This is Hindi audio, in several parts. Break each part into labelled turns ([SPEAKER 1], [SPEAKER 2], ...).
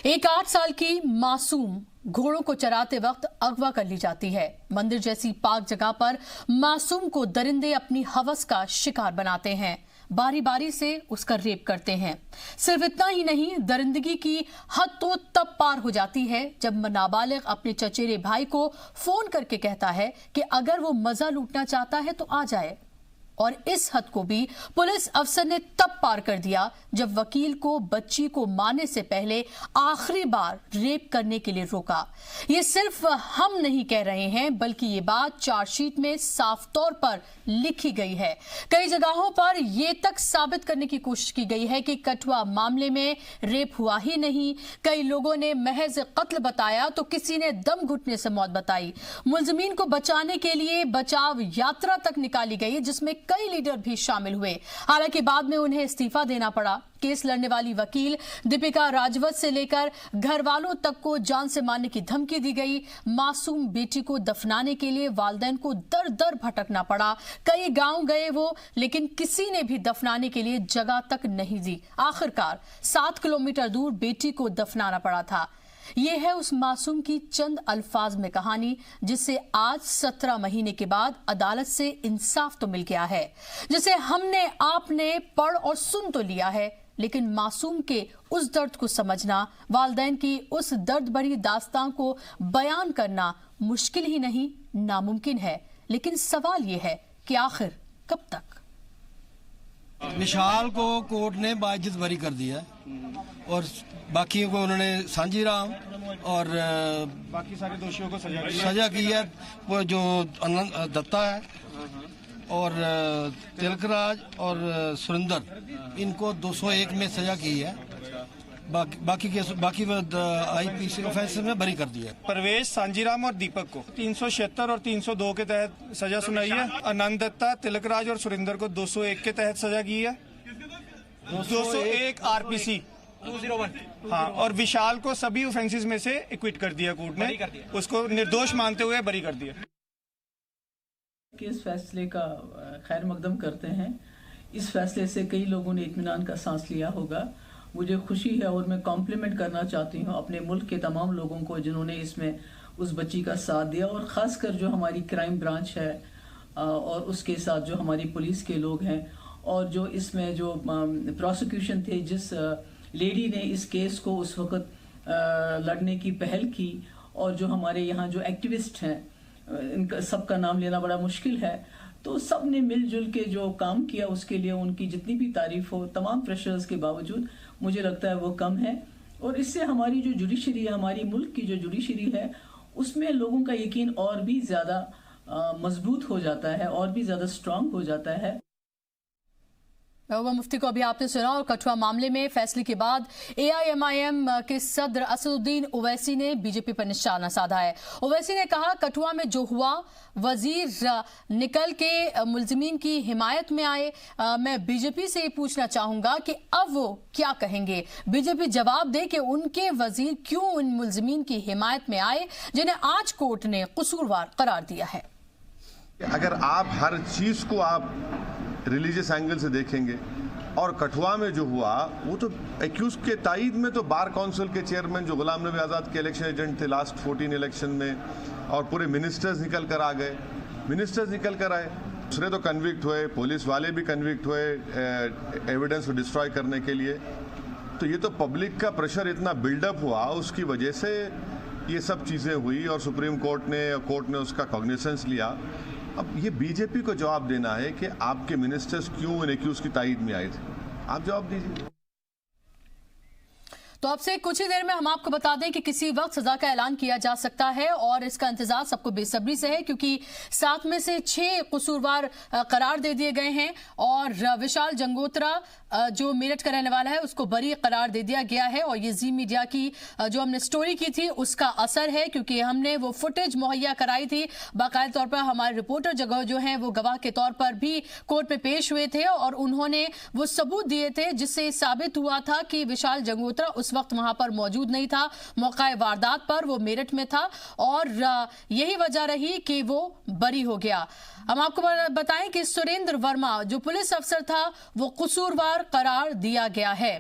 [SPEAKER 1] एक 8 साल की मासूम घोड़ों को चराते वक्त अगवा कर ली जाती है। मंदिर जैसी पाक जगह पर मासूम को दरिंदे अपनी हवस का शिकार बनाते हैं, बारी बारी से उसका रेप करते हैं। सिर्फ इतना ही नहीं, दरिंदगी की हद तो तब पार हो जाती है जब नाबालिग अपने चचेरे भाई को फोन करके कहता है कि अगर वो मजा लूटना चाहता है तो आ जाए। और इस हद को भी पुलिस अफसर ने तब पार कर दिया जब वकील को बच्ची को मारने से पहले आखिरी बार रेप करने के लिए रोका। ये सिर्फ हम नहीं कह रहे हैं, बल्कि ये बात चार्जशीट में साफ तौर पर लिखी गई है। कई जगहों पर यह तक साबित करने की कोशिश की गई है कि कठुआ मामले में रेप हुआ ही नहीं। कई लोगों ने महज कत्ल बताया तो किसी ने दम घुटने से मौत बताई। मुलजिमीन को बचाने के लिए बचाव यात्रा तक निकाली गई, जिसमें कई लीडर भी शामिल हुए। हालांकि बाद में उन्हें इस्तीफा देना पड़ा। केस लड़ने वाली वकील दीपिका राजवत से लेकर घर वालों तक को जान से मारने की धमकी दी गई। मासूम बेटी को दफनाने के लिए वालिदैन को दर दर भटकना पड़ा। कई गांव गए वो, लेकिन किसी ने भी दफनाने के लिए जगह तक नहीं दी। आखिरकार 7 किलोमीटर दूर बेटी को दफनाना पड़ा था। यह है उस मासूम की चंद अल्फाज में कहानी, जिसे आज 17 महीने के बाद अदालत से इंसाफ तो मिल गया है, जिसे हमने आपने पढ़ और सुन तो लिया है, लेकिन मासूम के उस दर्द को समझना, वालिदैन की उस दर्द भरी दास्तान को बयान करना मुश्किल ही नहीं, नामुमकिन है। लेकिन सवाल यह है कि आखिर कब तक?
[SPEAKER 2] विशाल को कोर्ट ने बाइज्जत बरी कर दिया और बाकियों को उन्होंने सांजीराम और
[SPEAKER 3] बाकी सारे दोषियों को
[SPEAKER 2] सजा की है। वो जो अनंत दत्ता है और तिलकराज और सुरेंद्र, इनको 201 में सजा की है। बाकी आईपीसी ऑफेंस में बरी कर दिया।
[SPEAKER 3] परवेश, सांजीराम और दीपक को 376 और 302 के तहत सजा सुनाई है। अनंत दत्ता, तिलकराज और सुरेंद्र को 201 के तहत सजा की है। 201 आरपीसी 201। हाँ, और विशाल को सभी ऑफेंसेस में से एक्विट कर दिया कोर्ट ने, उसको निर्दोष मानते हुए बरी कर दिया।
[SPEAKER 4] इस फैसले का खैर मकदम करते हैं। इस फैसले से कई लोगों ने इत्मीनान का सांस लिया होगा। मुझे खुशी है और मैं कॉम्प्लीमेंट करना चाहती हूँ अपने मुल्क के तमाम लोगों को जिन्होंने इसमें उस बच्ची का साथ दिया, और ख़ासकर जो हमारी क्राइम ब्रांच है और उसके साथ जो हमारी पुलिस के लोग हैं, और जो इसमें जो प्रोसिक्यूशन थे, जिस लेडी ने इस केस को उस वक्त लड़ने की पहल की, और जो हमारे यहाँ जो एक्टिविस्ट हैं, इनका सबका नाम लेना बड़ा मुश्किल है, तो सब ने मिलजुल के जो काम किया उसके लिए उनकी जितनी भी तारीफ हो, तमाम प्रेशर्स के बावजूद मुझे लगता है वो कम है। और इससे हमारी जो जुडिशरी है, हमारी मुल्क की जो जुडिशरी है, उसमें लोगों का यकीन और भी ज़्यादा मजबूत हो जाता है, और भी ज़्यादा स्ट्रांग हो जाता है।
[SPEAKER 1] महबूबा मुफ्ती को अभी आपने सुना। और कठुआ मामले में फैसले के बाद AIMIM के सदर असदुद्दीन ओवैसी ने बीजेपी पर निशाना साधा है। ओवैसी ने कहा, कठुआ में जो हुआ, वजीर निकल के मुलजिमीन की हिमायत में आए। मैं बीजेपी से पूछना चाहूंगा कि अब वो क्या कहेंगे। बीजेपी जवाब दे कि उनके वजीर क्यों उन मुलजिमीन की हिमायत में आए जिन्हें आज कोर्ट ने कसूरवार करार दिया है।
[SPEAKER 5] अगर आप हर चीज को आप रिलीजियस एंगल से देखेंगे, और कठुआ में जो हुआ वो तो एक्यूज के तायद में तो बार काउंसिल के चेयरमैन जो गुलाम नबी आज़ाद के इलेक्शन एजेंट थे लास्ट 14 इलेक्शन में, और पूरे मिनिस्टर्स निकल कर आ गए, मिनिस्टर्स निकल कर आए, दूसरे तो कन्विक्ट हुए, पुलिस वाले भी कन्विक्ट हुए एविडेंस को डिस्ट्रॉय करने के लिए। तो ये तो पब्लिक का प्रेशर इतना बिल्डअप हुआ, उसकी वजह से ये सब चीज़ें हुई, और सुप्रीम कोर्ट ने उसका कॉग्निसेंस लिया। अब ये बीजेपी को जवाब देना है कि आपके मिनिस्टर्स क्यों इन एक्यूज की तायद में आए थे। आप जवाब दीजिए।
[SPEAKER 1] तो अब से कुछ ही देर में हम आपको बता दें कि किसी वक्त सजा का ऐलान किया जा सकता है, और इसका इंतजार सबको बेसब्री से है, क्योंकि 7 में से 6 कसूरवार करार दे दिए गए हैं, और विशाल जंगोत्रा जो मेरठ का रहने वाला है उसको बरी करार दे दिया गया है। और ये जी मीडिया की जो हमने स्टोरी की थी उसका असर है, क्योंकि हमने वो फुटेज मुहैया कराई थी। बाकायदा तौर पर हमारे रिपोर्टर जगह जो हैं वो गवाह के तौर पर भी कोर्ट में पेश हुए थे, और उन्होंने वो सबूत दिए थे जिससे साबित हुआ था कि विशाल जंगोत्रा उस वक्त वहां पर मौजूद नहीं था। मौका वारदात पर वो मेरठ में था, और यही वजह रही कि वो बरी हो गया। हम आपको बताएं कि सुरेंद्र वर्मा जो पुलिस अफसर था वो कसूरवार करार दिया गया है।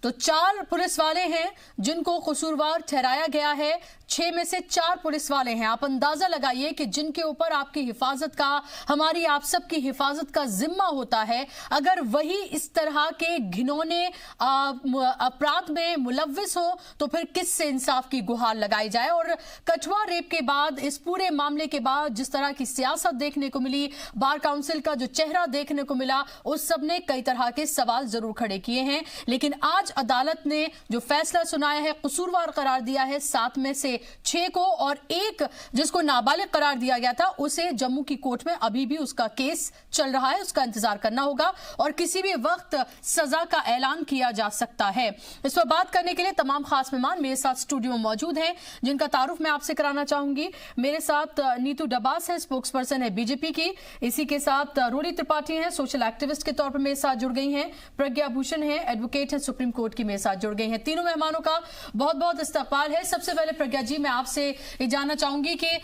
[SPEAKER 1] तो 4 पुलिस वाले हैं जिनको कसूरवार ठहराया गया है, 6 में से 4 पुलिस वाले हैं। आप अंदाजा लगाइए कि जिनके ऊपर आपकी हिफाजत का, हमारी आप सबकी हिफाजत का जिम्मा होता है, अगर वही इस तरह के घिनौने अपराध में मुलव्विस हो तो फिर किससे इंसाफ की गुहार लगाई जाए। और कठुआ रेप के बाद, इस पूरे मामले के बाद जिस तरह की सियासत देखने को मिली, बार काउंसिल का जो चेहरा देखने को मिला, उस सब ने कई तरह के सवाल जरूर खड़े किए हैं। लेकिन आज अदालत ने जो फैसला सुनाया है, कसूरवार करार दिया है 7 में से 6 को, और एक जिसको नाबालिग करार दिया गया था उसे जम्मू की कोर्ट में अभी भी उसका केस चल रहा है, उसका इंतजार करना होगा और किसी भी वक्त सजा का ऐलान किया जा सकता है। इस पर बात करने के लिए तमाम खास मेहमान मेरे साथ स्टूडियो में मौजूद हैं, जिनका तारुफ मैं आपसे कराना चाहूंगी। मेरे साथ नीतू डब्बास है, स्पोक्स पर्सन है बीजेपी की। इसी के साथ रोली त्रिपाठी हैं, सोशल एक्टिविस्ट के तौर पर मेरे साथ जुड़ गई हैं। प्रज्ञा भूषण है, एडवोकेट है, सुप्रीम कोर्ट की मेरे साथ जुड़ गई हैं। तीनों मेहमानों का बहुत बहुत इस्तकबाल है। सबसे पहले प्रज्ञा जी, मैं आपसे ये जानना चाहूंगी कि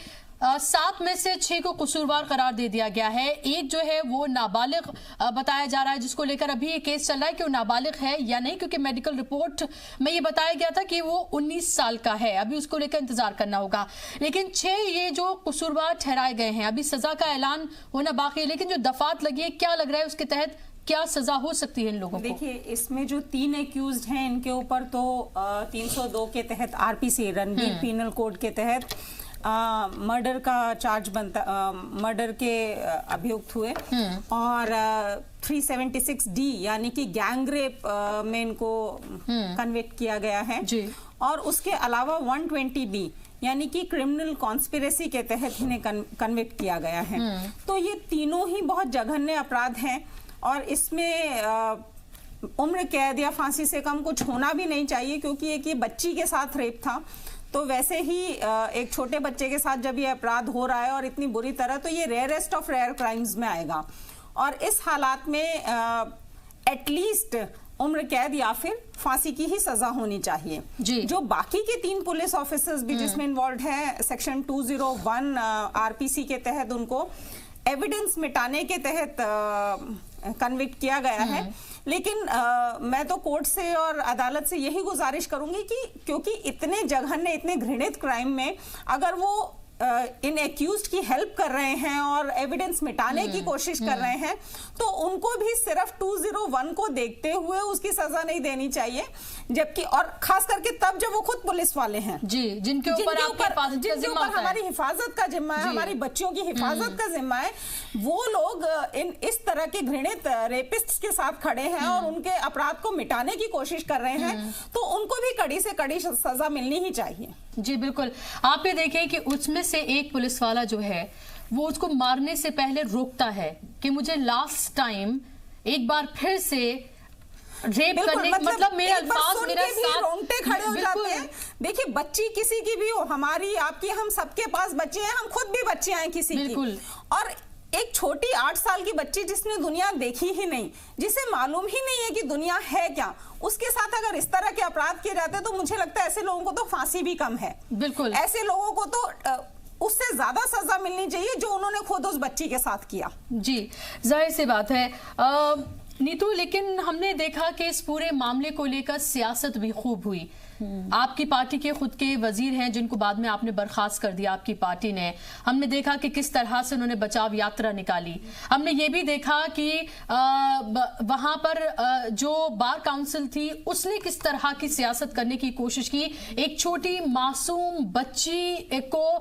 [SPEAKER 1] 7 में से 6 को कसूरवार करार दे दिया गया है। एक जो है वो नाबालिग बताया जा रहा है, जिसको लेकर अभी ये केस चल रहा है कि वो नाबालिग है या नहीं, क्योंकि मेडिकल रिपोर्ट में ये बताया गया था कि वो 19 साल का है। अभी उसको लेकर इंतजार करना होगा। लेकिन 6 ये जो कसूरवार ठहराए गए हैं, अभी सजा का ऐलान होना बाकी है। लेकिन जो दफात लगी है, क्या लग रहा है उसके तहत क्या सजा हो सकती है इन लोगों को?
[SPEAKER 6] देखिए, इसमें जो 3 एक्यूज्ड हैं, इनके ऊपर तो 302 के तहत आरपीसी रणवीर पीनल कोड के तहत मर्डर का चार्ज बनता, मर्डर के अभियुक्त हुए, और 376D यानी कि गैंग रेप में इनको कन्विक्ट किया गया है जी। और उसके अलावा 120B यानी कि क्रिमिनल कॉन्स्पिरेसी के तहत इन्हें कन्विक्ट किया गया है। तो ये तीनों ही बहुत जघन्य अपराध हैं और इसमें उम्र कैद या फांसी से कम कुछ होना भी नहीं चाहिए, क्योंकि एक ये बच्ची के साथ रेप था। तो वैसे ही एक छोटे बच्चे के साथ जब ये अपराध हो रहा है और इतनी बुरी तरह, तो ये रेयरेस्ट ऑफ रेयर क्राइम्स में आएगा। और इस हालात में एटलीस्ट उम्र कैद या फिर फांसी की ही सजा होनी चाहिए जी। जो बाकी के 3 पुलिस ऑफिसर्स भी जिसमें इन्वॉल्व है, सेक्शन 201 आरपीसी के तहत उनको एविडेंस मिटाने के तहत कन्विक्ट किया गया है। लेकिन मैं तो कोर्ट से और अदालत से यही गुजारिश करूंगी कि क्योंकि इतने जघन्य, इतने घृणित क्राइम में अगर वो इन एक्यूज्ड की हेल्प कर रहे हैं और एविडेंस मिटाने की कोशिश कर रहे हैं, तो उनको भी सिर्फ 201 को देखते हुए उसकी सजा नहीं देनी चाहिए। जबकि और खास करके तब जब वो खुद पुलिस वाले हैं जी, जिनके ऊपर हमारी हिफाजत का जिम्मा है, हमारी बच्चियों की हिफाजत का जिम्मा है, वो लोग इस तरह के घृणित रेपिस्ट के साथ खड़े हैं और उनके अपराध को मिटाने की कोशिश कर रहे हैं, तो उनको भी कड़ी से कड़ी सजा मिलनी ही चाहिए
[SPEAKER 1] जी। बिल्कुल, आप ये देखें कि उसमें से एक पुलिस वाला जो है वो उसको मारने से पहले रोकता है कि मुझे लास्ट टाइम एक बार फिर से रेप करने, मतलब मेरे अल्फाज, मेरा साथ
[SPEAKER 6] रोंगटे खड़े हो जाते हैं। देखिए, बच्ची किसी की भी हो, हमारी, आपकी, हम सबके पास बच्चे हैं, हम खुद भी बच्चे हैं किसी की। और एक छोटी 8 साल की बच्ची जिसने दुनिया देखी ही नहीं, जिसे मालूम ही नहीं है कि दुनिया है क्या, उसके साथ अगर इस तरह के अपराध किए जाते हैं तो मुझे लगता है ऐसे लोगों को तो फांसी भी कम है। बिल्कुल, ऐसे लोगों को तो उससे ज्यादा सजा मिलनी चाहिए जो उन्होंने खुद उस बच्ची के साथ किया
[SPEAKER 1] जी। जाहिर सी बात है नीतू, लेकिन हमने देखा कि इस पूरे मामले को लेकर सियासत भी खूब हुई। आपकी पार्टी के खुद के वजीर हैं जिनको बाद में आपने बर्खास्त कर दिया आपकी पार्टी ने। हमने देखा कि किस तरह से उन्होंने बचाव यात्रा निकाली। हमने ये भी देखा कि वहां पर जो बार काउंसिल थी उसने किस तरह की सियासत करने की कोशिश की। एक छोटी मासूम बच्ची को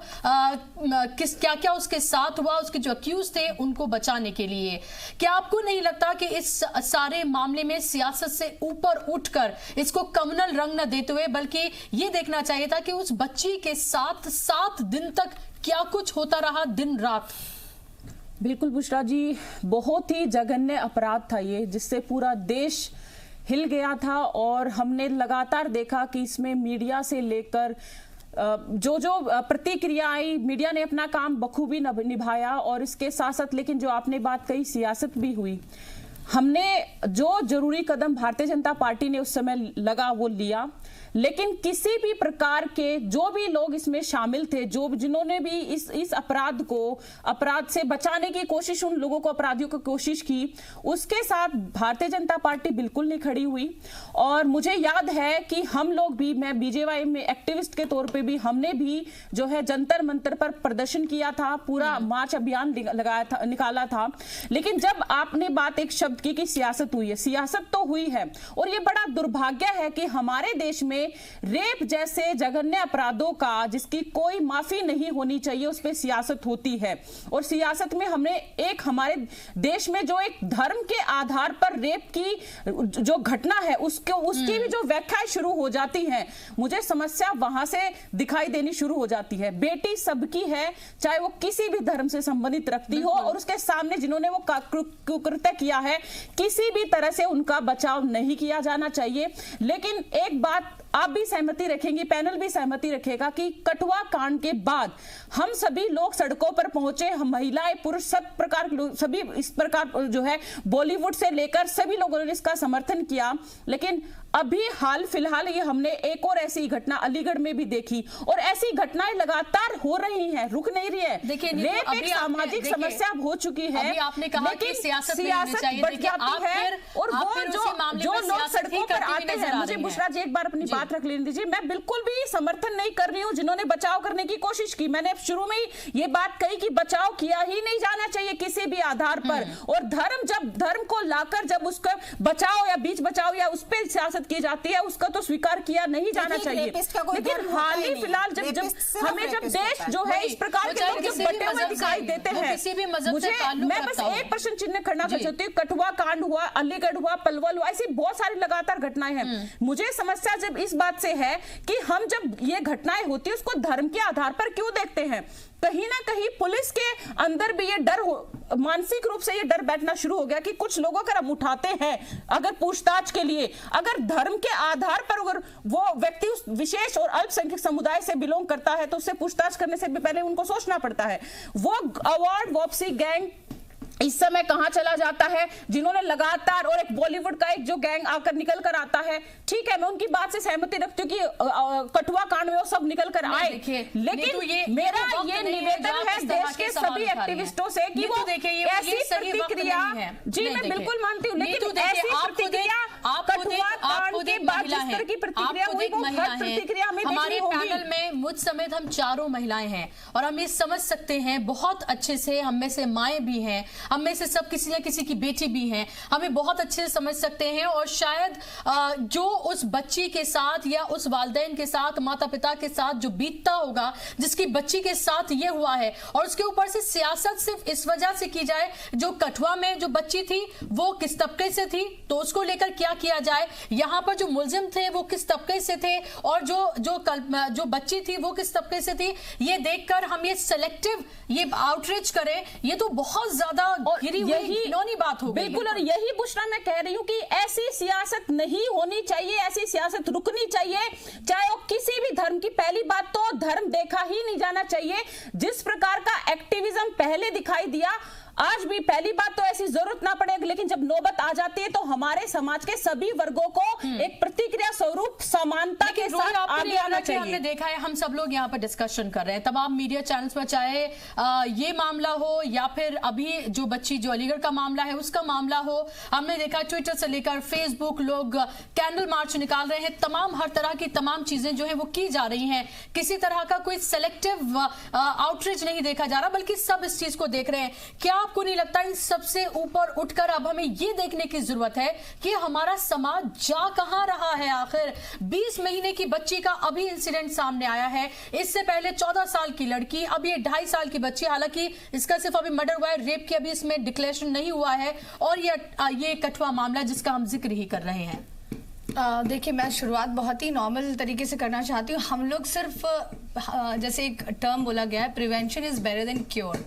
[SPEAKER 1] क्या क्या उसके साथ हुआ, उसके जो अक्यूज थे उनको बचाने के लिए। क्या आपको नहीं लगता कि इस सारे मामले में सियासत से ऊपर उठकर इसको कम्युनल रंग न देते हुए बल्कि ये देखना चाहिए था कि उस बच्ची के साथ 7 दिन तक क्या कुछ होता रहा, दिन रात?
[SPEAKER 7] बिल्कुल बुशरा जी, बहुत ही जघन्य अपराध था ये, जिससे पूरा देश हिल गया था। और हमने लगातार देखा कि इसमें मीडिया से लेकर जो प्रतिक्रिया आई, मीडिया ने अपना काम बखूबी निभाया और इसके साथ साथ, लेकिन जो आपने बात कही, सियासत भी हुई। हमने जो जरूरी कदम भारतीय जनता पार्टी ने उस समय लगा वो लिया, लेकिन किसी भी प्रकार के जो भी लोग इसमें शामिल थे, जो जिन्होंने भी इस अपराध से बचाने की कोशिश, उन लोगों को, अपराधियों की कोशिश की, उसके साथ भारतीय जनता पार्टी बिल्कुल नहीं खड़ी हुई। और मुझे याद है कि हम लोग भी, मैं बीजेवाई में एक्टिविस्ट के तौर पे भी, हमने भी जो है जंतर मंतर पर प्रदर्शन किया था, पूरा मार्च अभियान लगाया था, निकाला था। लेकिन जब आपने बात एक शब्द की कि सियासत हुई है, सियासत तो हुई है, और ये बड़ा दुर्भाग्य है कि हमारे देश में रेप जैसे जघन्य अपराधों का, जिसकी कोई माफी नहीं होनी चाहिए, उस पर सियासत होती है। और सियासत में हमने एक, हमारे देश में जो एक धर्म के आधार पर रेप की जो घटना है उसकी भी जो व्याख्याएं शुरू हो जाती हैं, मुझे समस्या वहां से दिखाई देनी शुरू हो जाती है। बेटी सबकी है, चाहे वो किसी भी धर्म से संबंधित रखती हो, और उसके सामने जिन्होंने वो कुकृत्य किया है, किसी भी तरह से उनका बचाव नहीं किया जाना चाहिए। लेकिन एक बात आप भी सहमति रखेंगे, पैनल भी सहमति रखेगा कि कठुआ कांड के बाद हम सभी लोग सड़कों पर पहुंचे, हम महिलाएं, पुरुष, सब प्रकार सभी इस प्रकार जो है बॉलीवुड से लेकर सभी लोगों ने इसका समर्थन किया। लेकिन अभी हाल फिलहाल ये हमने एक और ऐसी घटना अलीगढ़ में भी देखी, और ऐसी घटनाएं लगातार हो रही हैं, रुक नहीं रही है।
[SPEAKER 1] देखिए,
[SPEAKER 7] रेप एक सामाजिक समस्या हो चुकी है,
[SPEAKER 1] अभी आपने कहा कि सियासत बढ़
[SPEAKER 7] जाती है, और वो जो लोग सड़कों पर आते हैं, मुझे बुशरा जी एक बार अपनी बात रख लेने दीजिए। मैं बिल्कुल भी समर्थन नहीं कर रही हूँ जिन्होंने बचाव करने की कोशिश की। मैंने शुरू में ही ये बात कही कि बचाव किया ही नहीं जाना चाहिए किसी भी आधार पर, और धर्म को लाकर जब उसका बचाव या बीच बचाव या उस पर सियासत की जाती है, उसका तो स्वीकार किया नहीं जाना चाहिए। लेकिन हाल ही फिलहाल जब देश जो है इस प्रकार के लोग बटे हुए दिखाई देते हैं, मैं बस एक प्रश्न चिन्ह खड़ा कर सकती हूँ। कठुआ कांड हुआ, अलीगढ़ हुआ, पलवल हुआ, ऐसी बहुत सारी लगातार घटनाएं हैं। मुझे समस्या जब इस बात से है कि हम जब ये घटनाएं होती है उसको धर्म के आधार पर क्यों देखते हैं। कहीं ना कहीं पुलिस के अंदर भी ये डर मानसिक रूप से ये डर बैठना शुरू हो गया कि कुछ लोगों अगर हम उठाते हैं अगर पूछताछ के लिए, अगर धर्म के आधार पर अगर वो व्यक्ति उस विशेष और अल्पसंख्यक समुदाय से बिलोंग करता है तो उससे पूछताछ करने से भी पहले उनको सोचना पड़ता है। वो अवार्ड वापसी गैंग इस समय कहां चला जाता है, जिन्होंने लगातार, और एक बॉलीवुड का एक जो गैंग आकर निकल कर आता है, ठीक है मैं उनकी बात से सहमति रखती हूँ कि कठुआ कांड में वो सब निकल कर आए, लेकिन मेरा ये निवेदन है देश के सभी एक्टिविस्टों से कि वो ऐसी प्रतिक्रिया, जी मैं बिल्कुल मानती हूँ, लेकिन ऐसी प्रतिक्रिया कठुआ कांड के बाद जिस तरह की प्रतिक्रिया हुई वो हर प्रतिक्रिया में
[SPEAKER 1] हमारे पैनल में मुझ समेत हम चारों महिलाएं हैं, और हम ये समझ सकते हैं बहुत अच्छे से, हम में से माएं भी हैं, हम में से सब किसी न किसी की बेटी भी हैं, हमें बहुत अच्छे से समझ सकते हैं। और शायद जो उस बच्ची के साथ या उस वालिदैन के साथ, माता पिता के साथ जो बीतता होगा, जिसकी बच्ची के साथ ये हुआ है, और उसके ऊपर से सियासत सिर्फ इस वजह से की जाए, जो कठुआ में जो बच्ची थी वो किस तबके से थी तो उसको लेकर क्या किया जाए, यहाँ पर जो मुलजिम थे वो किस तबके से थे, और जो बच्ची थी वो किस तबके से थी, ये देखकर हम ये सिलेक्टिव ये आउटरीच करें, ये तो बहुत ज्यादा यही बात हो गई।
[SPEAKER 7] बिल्कुल, और यही बुशरा मैं कह रही हूँ कि ऐसी सियासत नहीं होनी चाहिए, ऐसी सियासत रुकनी चाहिए, चाहे वो किसी भी धर्म की। पहली बात तो धर्म देखा ही नहीं जाना चाहिए। जिस प्रकार का एक्टिविज्म पहले दिखाई दिया, आज भी पहली बात तो ऐसी जरूरत ना पड़ेगी, लेकिन जब नौबत आ जाती है तो हमारे समाज के सभी वर्गों को एक प्रतिक्रिया स्वरूप समानता के साथ आगे आना चाहिए।
[SPEAKER 1] हमने देखा है, हम सब लोग यहाँ पर डिस्कशन कर रहे हैं तमाम मीडिया चैनल्स पर, चाहे ये मामला हो या फिर अभी जो बच्ची जो अलीगढ़ का मामला है उसका मामला हो, हमने देखा ट्विटर से लेकर फेसबुक लोग कैंडल मार्च निकाल रहे हैं, तमाम हर तरह की तमाम चीजें जो है वो की जा रही हैं। किसी तरह का कोई सेलेक्टिव आउटरीच नहीं देखा जा रहा, बल्कि सब इस चीज को देख रहे हैं। क्या आपको नहीं लगता इन सबसे ऊपर उठकर अब हमें यह देखने की जरूरत है कि हमारा समाज जा कहां रहा है? आखिर 20 महीने की बच्ची का अभी इंसिडेंट सामने आया है, इससे पहले 14 साल की लड़की, अब ये 2.5 साल की बच्ची, हालांकि इसका सिर्फ अभी मर्डर हुआ है, रेप की अभी इसमें डिक्लेरेशन नहीं हुआ है, और ये कठुआ मामला जिसका हम जिक्र ही कर रहे हैं।
[SPEAKER 8] देखिए, मैं शुरुआत बहुत ही नॉर्मल तरीके से करना चाहती हूँ। हम लोग सिर्फ जैसे एक टर्म बोला गया है, prevention is better than cure.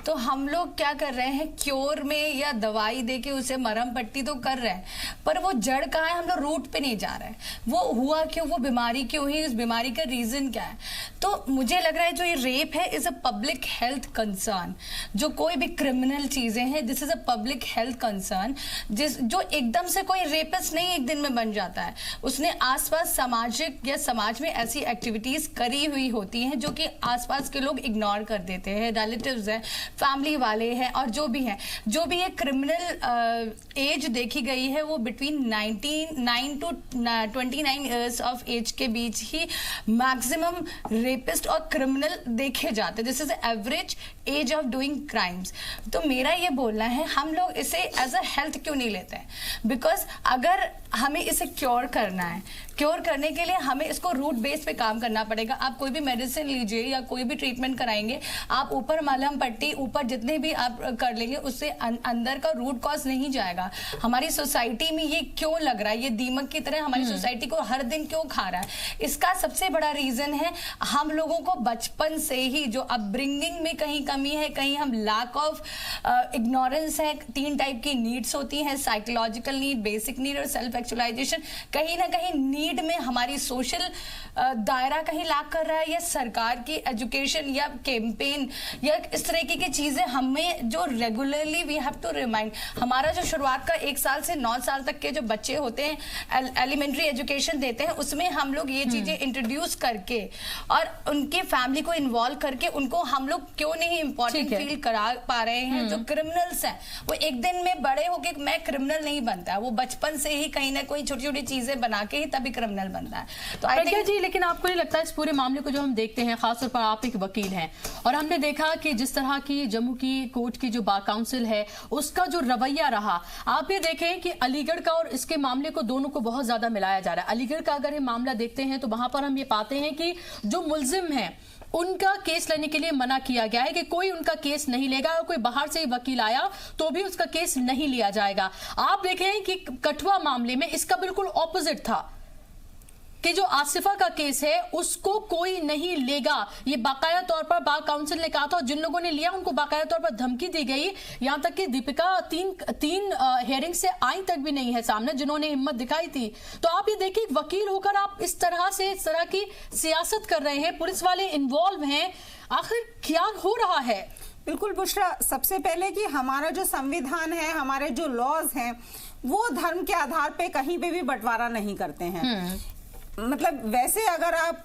[SPEAKER 8] तो हम लोग क्या कर रहे हैं, क्योर में या दवाई देके उसे मरहम पट्टी तो कर रहे हैं, पर वो जड़ कहाँ है, हम लोग रूट पे नहीं जा रहे हैं। वो हुआ क्यों, वो बीमारी क्यों हुई, उस बीमारी का रीजन क्या है। तो मुझे लग रहा है जो ये रेप है is a public health concern. जो कोई भी क्रिमिनल चीजें हैं, this is a public health concern, जो एकदम से कोई रेपिस्ट नहीं एक दिन में बन जाता है। उसने आसपास सामाजिक या समाज में ऐसी एक्टिविटीज करी हुई होती हैं जो कि आसपास के लोग इग्नोर कर देते हैं, रिलेटिव्स हैं, फैमिली वाले हैं, और जो भी हैं, जो भी ये क्रिमिनल एज देखी गई है वो between 9 to 29 years of age के बीच ही मैक्सिमम रेपिस्ट और क्रिमिनल देखे जाते हैं। This is average age of doing crimes. तो मेरा ये बोलना है, हम लोग इसे एज अ हेल्थ क्यों नहीं लेते हैं, बिकॉज अगर हमें इसे क्योर करना है, क्योर करने के लिए हमें इसको रूट बेस पे काम करना पड़ेगा। आप कोई भी मेडिसिन लीजिए या कोई भी ट्रीटमेंट कराएंगे, आप ऊपर मलहम पट्टी ऊपर जितने भी आप कर लेंगे, उससे अंदर का रूट कॉज नहीं जाएगा। हमारी सोसाइटी में ये क्यों लग रहा है, ये दीमक की तरह हमारी सोसाइटी को हर दिन क्यों खा रहा है, इसका सबसे बड़ा रीजन है हम लोगों को बचपन से ही जो अपब्रिंगिंग में कहीं कमी है, कहीं हम लैक ऑफ इग्नोरेंस है। 3 टाइप की नीड्स होती हैं, साइकोलॉजिकल नीड, बेसिक नीड और सेल्फ एक्चुअलाइजेशन। कहीं ना कहीं नीड में हमारी सोशल दायरा कहीं लैक कर रहा है, या सरकार की एजुकेशन या कैंपेन या इस तरह की चीजें हमें जो regularly we have to remind. हमारा जो शुरुआत का 1 साल से 9 साल तक के जो बच्चे होते हैं, एलिमेंट्री एजुकेशन देते हैं, उसमें हम लोग ये चीजें इंट्रोड्यूस करके और उनके फैमिली को इन्वॉल्व करके उनको हम लोग क्यों नहीं इंपॉर्टेंट फील करा पा रहे हैं। जो क्रिमिनल्स हैं वो एक दिन में बड़े होके मैं क्रिमिनल नहीं बनता है, वो बचपन से ही कहीं ना कोई छोटी छोटी चीजें बना के ही तभी क्रिमिनल बनता है। तो आई थिंक
[SPEAKER 1] जी, लेकिन आपको नहीं लगता इस पूरे मामले को जो हम देखते हैं, खासतौर पर आप एक वकील हैं और हमने देखा कि जिस तरह की जम्मू की कोर्ट की जो बार काउंसिल है उसका जो रवैया रहा, आप ये देखें कि अलीगढ़ का और इसके मामले को दोनों को बहुत ज्यादा मिलाया जा रहा है। अलीगढ़ का अगर हम मामला देखते हैं तो वहां पर हम ये पाते हैं कि जो मुल्जिम है उनका केस लेने के लिए मना किया गया है कि कोई उनका केस नहीं लेगा, और कोई बाहर से वकील आया तो भी उसका केस नहीं लिया जाएगा। आप देखें कि कठुआ मामले में इसका बिल्कुल ऑपोजिट था कि जो आसिफा का केस है उसको कोई नहीं लेगा। ये बाकाया तौर पर बार काउंसिल ने कहा था, और जिन लोगों ने लिया उनको बाकाया तौर पर धमकी दी गई। यहां तक कि दीपिका तीन हियरिंग से आई तक भी नहीं है सामने, जिन्होंने हिम्मत दिखाई थी। तो आप ये देखिए, वकील होकर आप इस तरह की सियासत कर रहे हैं, पुलिस वाले इन्वॉल्व हैं, आखिर क्या हो रहा है?
[SPEAKER 6] बिल्कुल बुशरा, सबसे पहले कि हमारा जो संविधान है, हमारे जो लॉज हैं, वो धर्म के आधार पे कहीं पे भी बंटवारा नहीं करते हैं। मतलब वैसे अगर आप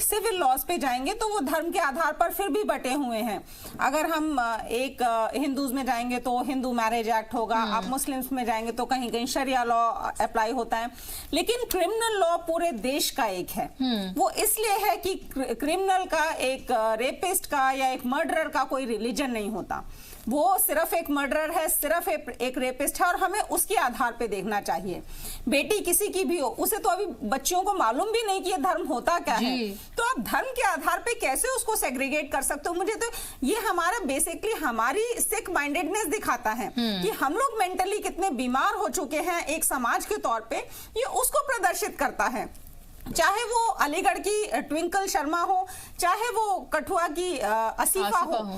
[SPEAKER 6] सिविल लॉज पे जाएंगे तो वो धर्म के आधार पर फिर भी बटे हुए हैं। अगर हम एक हिंदूज में जाएंगे तो हिंदू मैरिज एक्ट होगा, आप मुस्लिम्स में जाएंगे तो कहीं कहीं शरिया लॉ अप्लाई होता है। लेकिन क्रिमिनल लॉ पूरे देश का एक है। वो इसलिए है कि क्रिमिनल का, एक रेपिस्ट का या एक मर्डरर का कोई रिलीजन नहीं होता। वो सिर्फ एक मर्डरर है, सिर्फ एक रेपिस्ट है, और हमें उसके आधार पे देखना चाहिए। बेटी किसी की भी हो, उसे तो अभी बच्चियों को मालूम भी नहीं कि ये धर्म होता क्या है, तो आप धर्म के आधार पे कैसे उसको सेग्रीगेट कर सकते हो? मुझे तो ये हमारा बेसिकली हमारी सिक माइंडेडनेस दिखाता है कि हम लोग मेंटली कितने बीमार हो चुके हैं एक समाज के तौर पे, ये उसको प्रदर्शित करता है। चाहे वो अलीगढ़ की ट्विंकल शर्मा हो, चाहे वो कठुआ की आसिफा हो,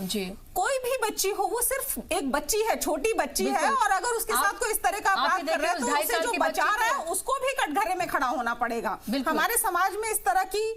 [SPEAKER 6] कोई भी बच्ची हो, वो सिर्फ एक बच्ची है, छोटी बच्ची है, और अगर उसके साथ कोई इस तरह का अपराध कर रहा है तो उसे जो बचा रहा है उसको भी कटघरे में खड़ा होना पड़ेगा। हमारे समाज में इस तरह की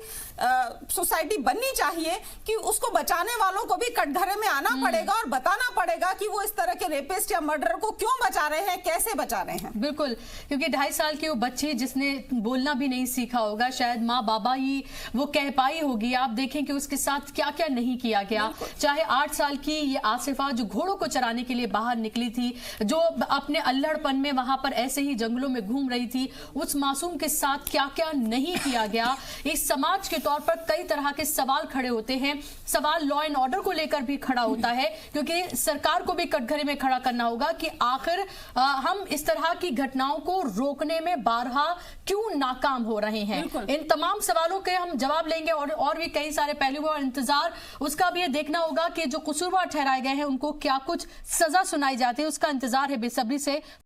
[SPEAKER 6] सोसाइटी बननी चाहिए कि उसको बचाने वालों को भी कटघरे में आना पड़ेगा और बताना पड़ेगा कि वो इस तरह के रेपिस्ट या मर्डर को क्यों बचा रहे हैं, कैसे बचा रहे हैं।
[SPEAKER 1] बिल्कुल, क्योंकि 2.5 साल की वो बच्ची जिसने बोलना भी नहीं सीखा होगा, शायद माँ बाबा ही वो कह पाई होगी। आप देखें कि उसके साथ क्या क्या नहीं किया गया। चाहे 8 साल कि ये आसिफा जो घोड़ों को चराने के लिए बाहर निकली थी, जो अपने अल्हड़पन में वहां पर ऐसे ही जंगलों में घूम रही थी, उस मासूम के साथ क्या क्या नहीं किया गया। इस समाज के तौर पर कई तरह के सवाल खड़े होते हैं। सवाल लॉ एंड ऑर्डर को लेकर भी खड़ा होता है, क्योंकि सरकार को भी कटघरे में खड़ा करना होगा कि आखिर हम इस तरह की घटनाओं को रोकने में बारहा क्यों नाकाम हो रहे हैं। इन तमाम सवालों के हम जवाब लेंगे, और भी कई सारे पहलू और इंतजार उसका भी ये देखना होगा कि जो कसूरवार ठहराए गए हैं उनको क्या कुछ सजा सुनाई जाती है, उसका इंतजार है बेसब्री से।